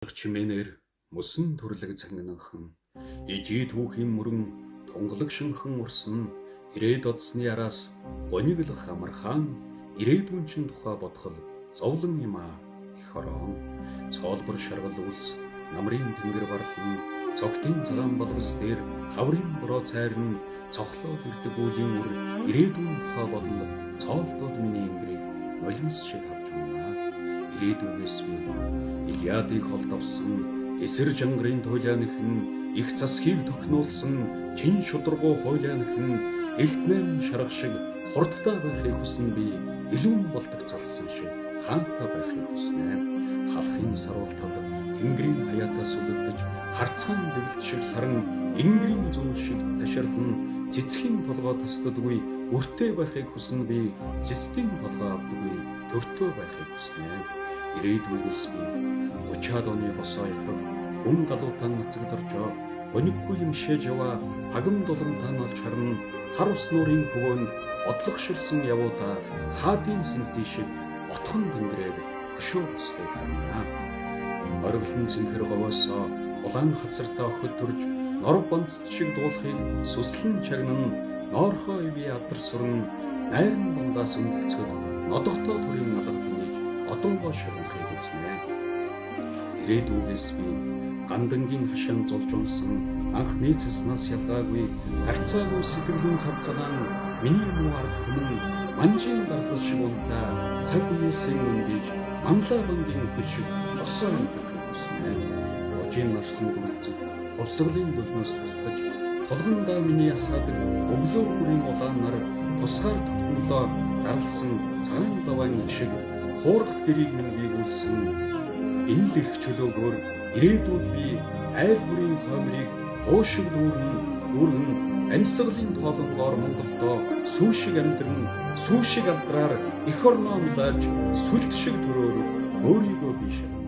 алга чимээнээр мөсөн төрлөг цангинанхан ижи түүхийн мөрөн тунгалаг шинхэн урсан ирээд одсны араас гониглох амархан ирээдүйн чин тухай бодхол зовлон юм а их хорон цоолбор шаргал үлс намрын тэнгэр барлан цогтын цагаан балгас дээр хаврын бороо цайрн цохлоо хүрдэг үлийн үр ирээдүйн тухай бодол цоолдод миний ингрийг нулимс шиг авч унаа ирээдүйгээс би Илиадыг холдовсон эсэр жангарын туйлааных нь их засгийг тохинулсан чин шударгуу хойлооных нь элтнэн шарах шиг хурдтай байхыг хүснэ би илүүн болдог залсан шиг хаантай байхыг хүснэ халахын саруултал тэнгэрийн хаяатаас үлдэж харцаан дэвлт шиг саран ингэрийн зүйл шиг таширлан цэцгийн толгой тасдаггүй өртөө байхыг хүснэ би цэцгийн толгой авдаггүй төртөө байхыг хүснэ ирээдүйгээс би 30-аад оны босоо ятаг хүн галуутан нацагдоржоо өнөггүй юм шээж яваа хагам дуламтан олж харна хар ус нуурын хөвөөнд бодлогоширсан явуудаа хаадын сэнти шиг отхон тэнгэрээр өшөө босхийг харна оргилон цэнхэр говоосоо улаан хацартаа охид төрж нор бонцт шиг дуулахыг сүслэн чагнан ноорхоо ивэ адар сүрэн найран дундаас өндөлцөд нодогтой төрийн алга тэнийж одонгоо шагнахыг үзнэ ирээдүйгээс би гандангийн хашаан зулж унсан анх нийцснаас ялгаагүй гарцаагүй сэтгэлэн цавцагаан миний муу арга түмэн манжийн дарлал шиг унтаа цаг үеэсээ өндийж манлай бангийн хөл шиг босоо амьдрахыг хүснэ божийн нарсан дүлцэг хувсгалын дөлнөөс тастаж толгондоо миний асаадаг өглөө хүрийн улаан нар тусгаар тогтнолоо зарлсан цагаан лаван шиг хуурахт гэрийг минь биегүүлсэн энэ л их чөлөөгөөр ирээдүйд би айл бүрийн хоймрыг уушиг дүүрэн амьсгалын тоолонгоор Монголдоо сүүшиг амьдран сүүшиг алдраар эх орноо мулааж сүлт шиг төрөөр өөрийгөө би шагнана